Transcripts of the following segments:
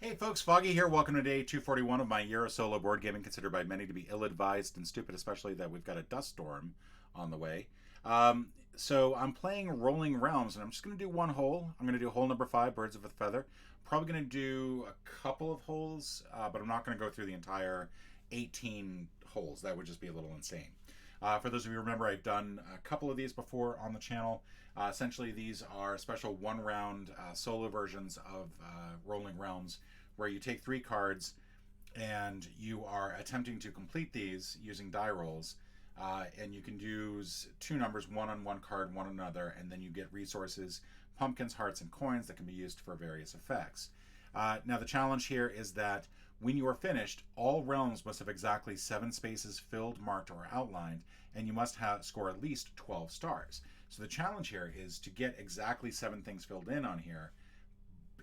Hey folks, Foggy here. Welcome to day 241 of my Euro solo board gaming, considered by many to be ill-advised and stupid, especially that we've got a dust storm on the way. So I'm playing Rolling Realms, and I'm just going to do one hole. I'm going to do hole number 5, Birds of a Feather. Probably going to do a couple of holes, but I'm not going to go through the entire 18 holes. That would just be a little insane. For those of you who remember, I've done a couple of these before on the channel. Essentially, these are special one-round solo versions of Rolling Realms, where you take 3 cards and you are attempting to complete these using die rolls. And you can use 2 numbers, one on one card, one on another, and then you get resources, pumpkins, hearts, and coins that can be used for various effects. Now, the challenge here is that when you are finished, all realms must have exactly 7 spaces filled, marked, or outlined, and you must score at least 12 stars. So the challenge here is to get exactly 7 things filled in on here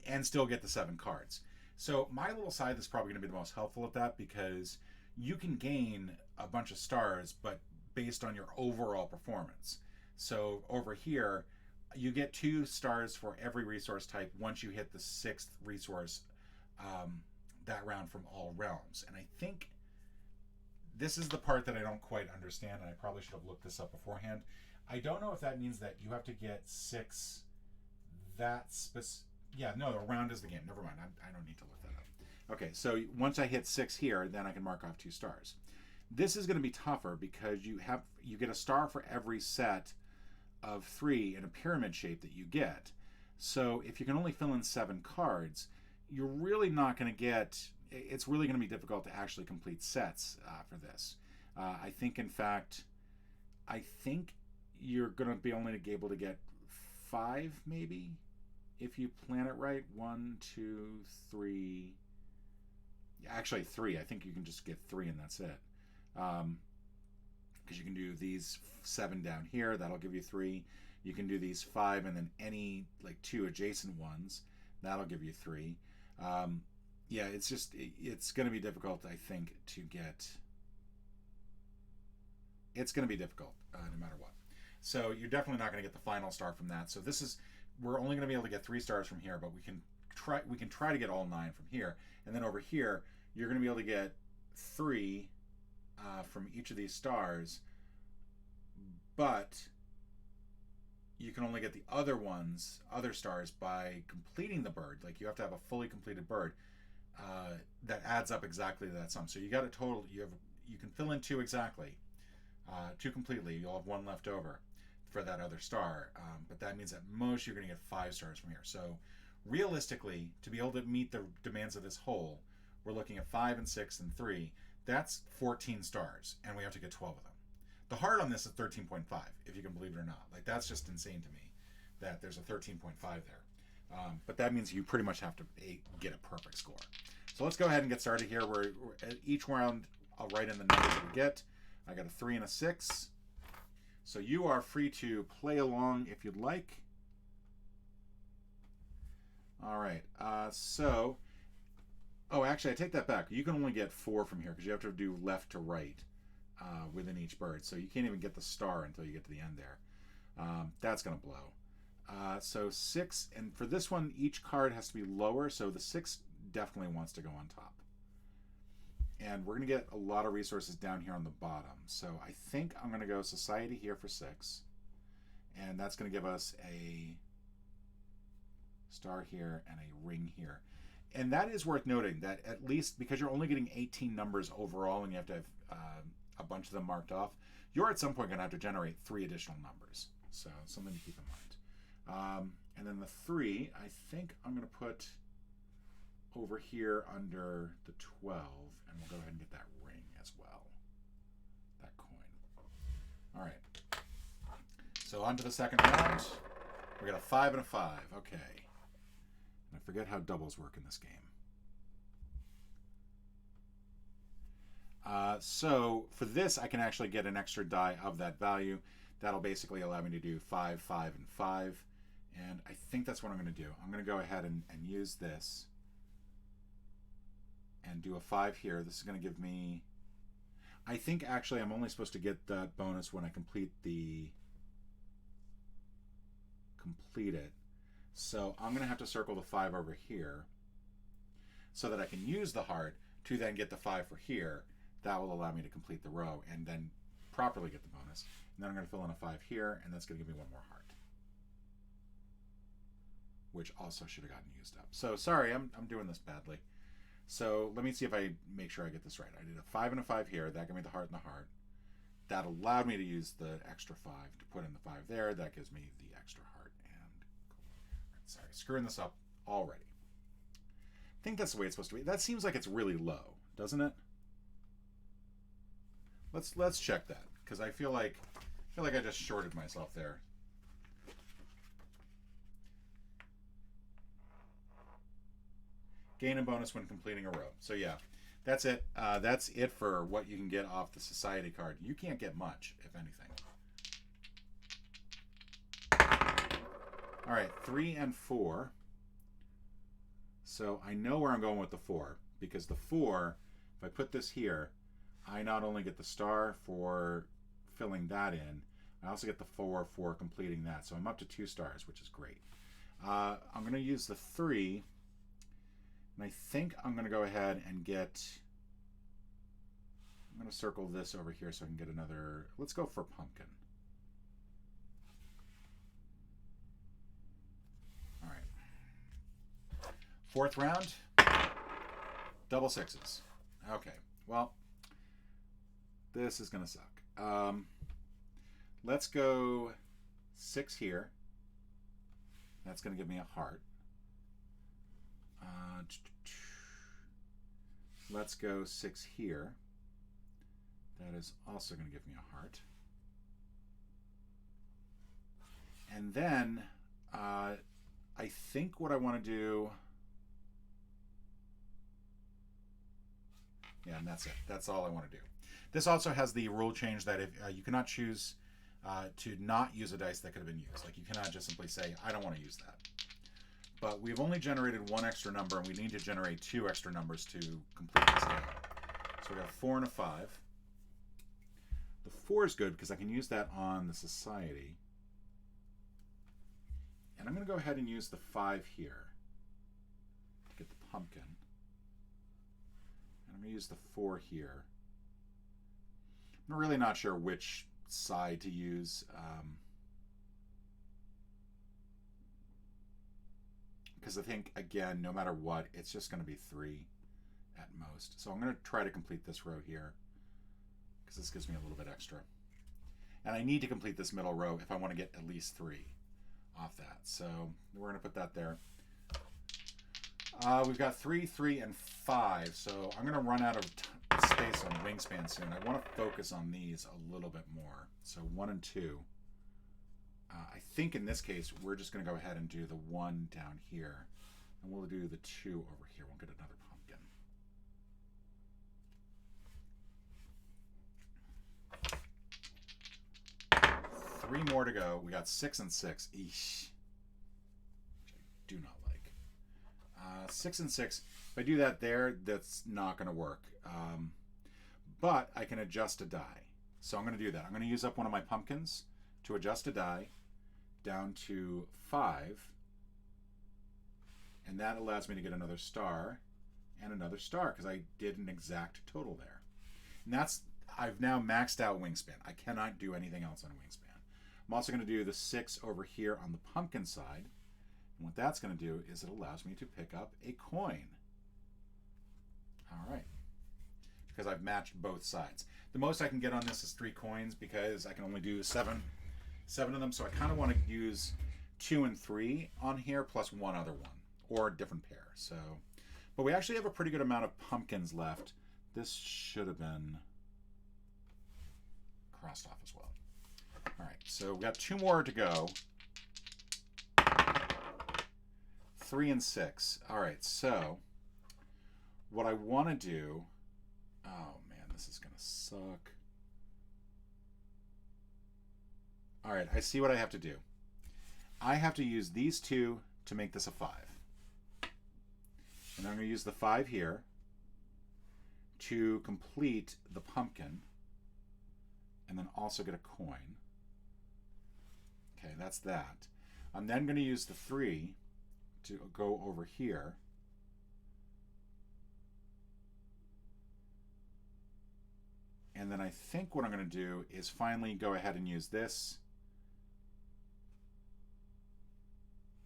and still get the 7 cards. So my little scythe is probably going to be the most helpful at that, because you can gain a bunch of stars, but based on your overall performance. So over here, you get 2 stars for every resource type once you hit the 6th resource that round from all realms. And I think this is the part that I don't quite understand, and I probably should have looked this up beforehand. I don't know if that means that you have to get 6 that specific. Yeah, no, the round is the game. Never mind. I don't need to look that up. Okay, so once I hit 6 here, then I can mark off 2 stars. This is going to be tougher because you get a star for every set of 3 in a pyramid shape that you get. So if you can only fill in 7 cards, you're really not going to get. It's really going to be difficult to actually complete sets for this. I think, in fact, you're going to be only able to get 5, maybe, if you plan it right. 1, 2, 3. Actually, 3. I think you can just get 3 and that's it. Because you can do these 7 down here. That'll give you 3. You can do these 5 and then any 2 adjacent ones. That'll give you 3. Yeah, it's going to be difficult, I think, to get. It's going to be difficult no matter what. So you're definitely not going to get the final star from that. So we're only going to be able to get 3 stars from here, but we can try to get all 9 from here. And then over here, you're going to be able to get 3 from each of these stars, but you can only get the other stars by completing the bird. You have to have a fully completed bird that adds up exactly to that sum. So you got a total. You can fill in 2 exactly, 2 completely. You'll have 1 left over for that other star, but that means at most you're going to get 5 stars from here. So realistically, to be able to meet the demands of this hole, we're looking at 5 and 6 and 3. That's 14 stars, and we have to get 12 of them. The hard on this is 13.5, if you can believe it or not. That's just insane to me that there's a 13.5 there. But that means you pretty much have to get a perfect score. So let's go ahead and get started here. We're at each round, I'll write in the numbers that we get. I got a 3 and a 6. So you are free to play along if you'd like. All right. Actually, I take that back. You can only get 4 from here because you have to do left to right within each bird. So you can't even get the star until you get to the end there. That's going to blow. So 6, and for this one, each card has to be lower. So the 6 definitely wants to go on top. And we're going to get a lot of resources down here on the bottom. So I think I'm going to go Society here for 6. And that's going to give us a star here and a ring here. And that is worth noting that at least because you're only getting 18 numbers overall and you have to have a bunch of them marked off, you're at some point going to have to generate 3 additional numbers. So something to keep in mind. And then the 3, I think I'm going to put over here under the 12, and we'll go ahead and get that ring as well. That coin. All right. So on to the second round. We got a 5 and a 5. Okay. I forget how doubles work in this game. So for this, I can actually get an extra die of that value. That'll basically allow me to do 5, 5, and 5. And I think that's what I'm going to do. I'm going to go ahead and use this and do a 5 here. This is going to give me. I think actually I'm only supposed to get that bonus when I complete it. So I'm going to have to circle the 5 over here. so that I can use the heart to then get the 5 for here. That will allow me to complete the row and then properly get the bonus. And then I'm going to fill in a 5 here, and that's going to give me one more heart, which also should have gotten used up. So sorry, I'm doing this badly. So let me see if I make sure I get this right. I did a 5 and a 5 here. That gave me the heart and the heart. That allowed me to use the extra 5 to put in the 5 there. That gives me the extra heart. And sorry, screwing this up already. I think that's the way it's supposed to be. That seems like it's really low, doesn't it? Let's check that, because I feel like I just shorted myself there. Gain a bonus when completing a row. So yeah, that's it. That's it for what you can get off the society card. You can't get much, if anything. All right, 3 and 4. So I know where I'm going with the 4, because the 4, if I put this here, I not only get the star for filling that in, I also get the 4 for completing that. So I'm up to 2 stars, which is great. I'm going to use the 3, and I think I'm going to go ahead and get... I'm going to circle this over here so I can get another... Let's go for pumpkin. All right. 4th round. Double 6s. Okay. Well, this is going to suck. Let's go 6 here. That's going to give me a heart. Let's go 6 here. That is also going to give me a heart. And then I think what I want to do... Yeah, and that's it. That's all I want to do. This also has the rule change that if you cannot choose to not use a dice that could have been used. Like, you cannot just simply say, I don't want to use that. But we've only generated 1 extra number, and we need to generate 2 extra numbers to complete this game. So we got a 4 and a 5. The 4 is good because I can use that on the society. And I'm going to go ahead and use the 5 here to get the pumpkin. And I'm going to use the 4 here. I'm really not sure which side to use. Because I think, again, no matter what, it's just going to be 3 at most. So I'm going to try to complete this row here, because this gives me a little bit extra. And I need to complete this middle row if I want to get at least 3 off that. So we're going to put that there. We've got 3, 3, and 5. So I'm going to run out of space on Wingspan soon. I want to focus on these a little bit more. So 1 and 2. I think in this case, we're just going to go ahead and do the 1 down here. And we'll do the 2 over here. We'll get another pumpkin. 3 more to go. We got 6 and 6. Eesh. Which I do not like. 6 and 6. If I do that there, that's not going to work. But I can adjust a die. So I'm going to do that. I'm going to use up one of my pumpkins to adjust a die down to 5, and that allows me to get another star and another star because I did an exact total there. And that's, I've now maxed out Wingspan. I cannot do anything else on Wingspan. I'm also going to do the 6 over here on the pumpkin side, and what that's going to do is it allows me to pick up a coin. All right, because I've matched both sides. The most I can get on this is 3 coins because I can only do 7 of them, so I kind of want to use 2 and 3 on here plus 1 other one or a different pair. So, but we actually have a pretty good amount of pumpkins left. This should have been crossed off as well. All right, so we've got 2 more to go. 3 and 6. All right, so what I want to do, oh man, this is gonna suck. All right, I see what I have to do. I have to use these 2 to make this a 5. And I'm going to use the 5 here to complete the pumpkin and then also get a coin. Okay, that's that. I'm then going to use the 3 to go over here And then I think what I'm going to do is finally go ahead and use this.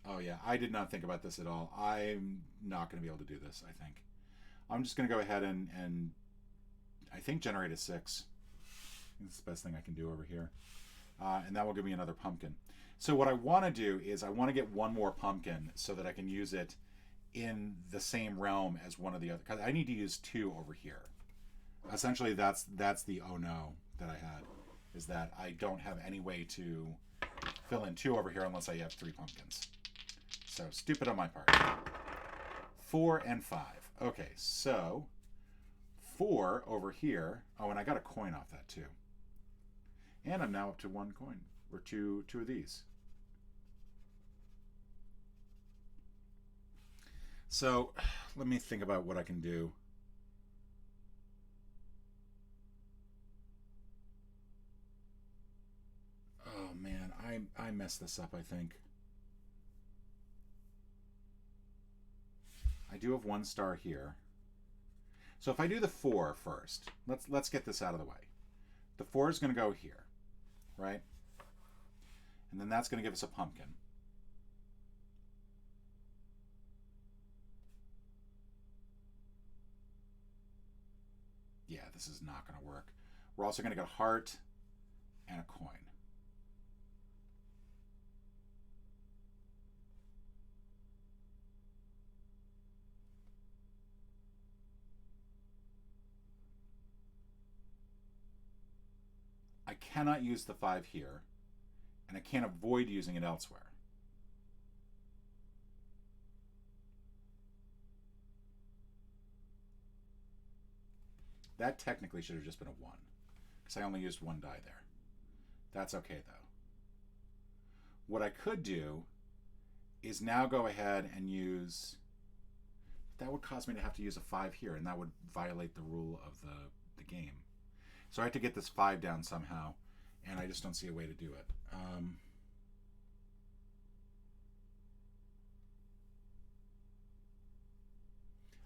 Oh yeah, I did not think about this at all. I'm not going to be able to do this, I think. I'm just going to go ahead and I think generate a 6. That's the best thing I can do over here. And that will give me another pumpkin. So what I want to do is I want to get one more pumpkin so that I can use it in the same realm as one of the other. Because I need to use 2 over here. Essentially, that's the oh no that I had, is that I don't have any way to fill in 2 over here unless I have 3 pumpkins. So stupid on my part. 4 and 5. Okay, so 4 over here. Oh, and I got a coin off that too. And I'm now up to 1 coin, or two of these. So let me think about what I can do. Oh man, I messed this up, I think. I do have 1 star here. So if I do the 4 first, let's get this out of the way. The 4 is going to go here, right? And then that's going to give us a pumpkin. Yeah, this is not going to work. We're also going to get a heart and a coin. I cannot use the 5 here, and I can't avoid using it elsewhere. That technically should have just been a 1, because I only used 1 die there. That's okay, though. What I could do is now go ahead and use... That would cause me to have to use a 5 here, and that would violate the rule of the game. So I have to get this 5 down somehow, and I just don't see a way to do it.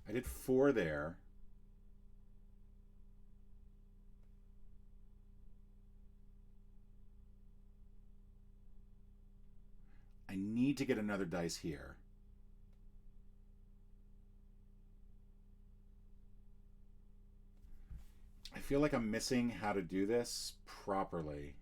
I did 4 there. I need to get another dice here. I feel like I'm missing how to do this properly.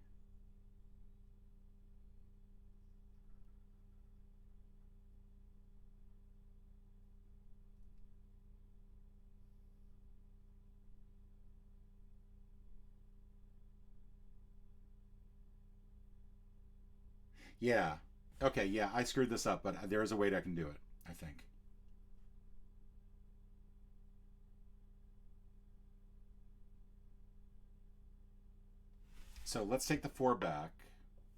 Yeah. Okay, yeah, I screwed this up, but there is a way that I can do it, I think. So let's take the 4 back.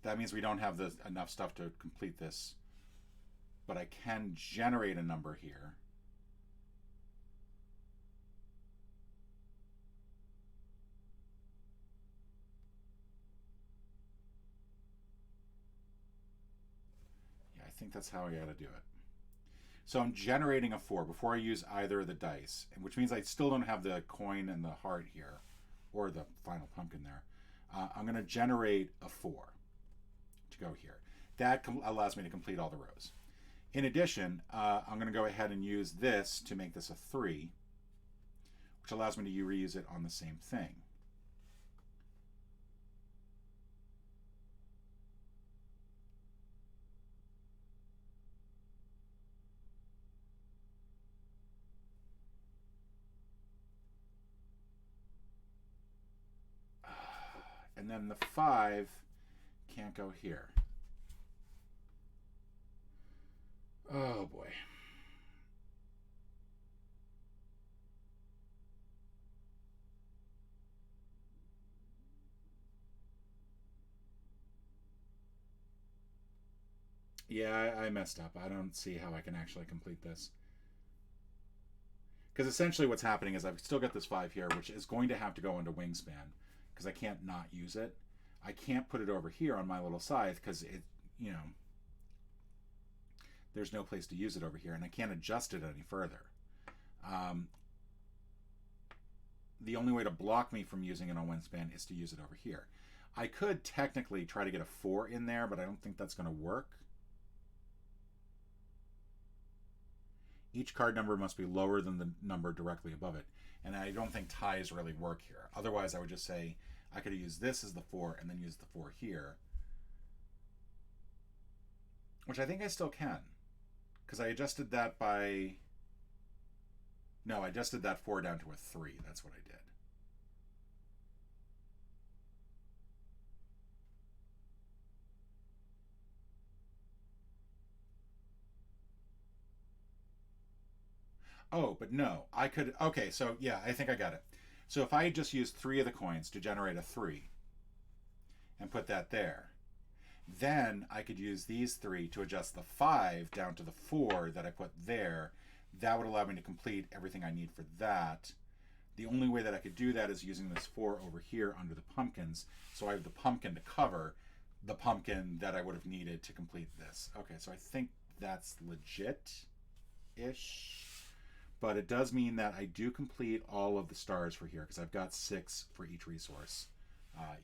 That means we don't have enough stuff to complete this. But I can generate a number here. Yeah, I think that's how I gotta do it. So I'm generating a 4 before I use either of the dice, which means I still don't have the coin and the heart here, or the final pumpkin there. I'm going to generate a 4 to go here. That allows me to complete all the rows. In addition, I'm going to go ahead and use this to make this a 3, which allows me to reuse it on the same thing. And then the 5 can't go here. Oh boy. Yeah, I messed up. I don't see how I can actually complete this. Because essentially what's happening is I've still got this 5 here, which is going to have to go into Wingspan, because I can't not use it. I can't put it over here on my little scythe, because it, you know, there's no place to use it over here, and I can't adjust it any further. the only way to block me from using it on Windspan is to use it over here. I could technically try to get a 4 in there, but I don't think that's going to work. Each card number must be lower than the number directly above it. And I don't think ties really work here. Otherwise, I would just say I could use this as the 4 and then use the 4 here. Which I think I still can. Because I adjusted that by... No, I adjusted that 4 down to a 3. That's what I did. Oh, but no. I could... Okay, so yeah, I think I got it. So if I had just used 3 of the coins to generate a 3 and put that there, then I could use these 3 to adjust the 5 down to the 4 that I put there. That would allow me to complete everything I need for that. The only way that I could do that is using this 4 over here under the pumpkins. So I have the pumpkin to cover the pumpkin that I would have needed to complete this. Okay, so I think that's legit-ish. But it does mean that I do complete all of the stars for here because I've got 6 for each resource,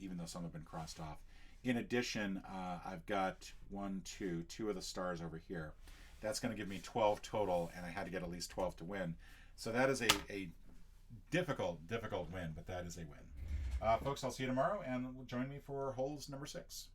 even though some have been crossed off. In addition, I've got 2 of the stars over here. That's going to give me 12 total, and I had to get at least 12 to win. So that is a difficult win, but that is a win. Folks, I'll see you tomorrow, and join me for holes number 6.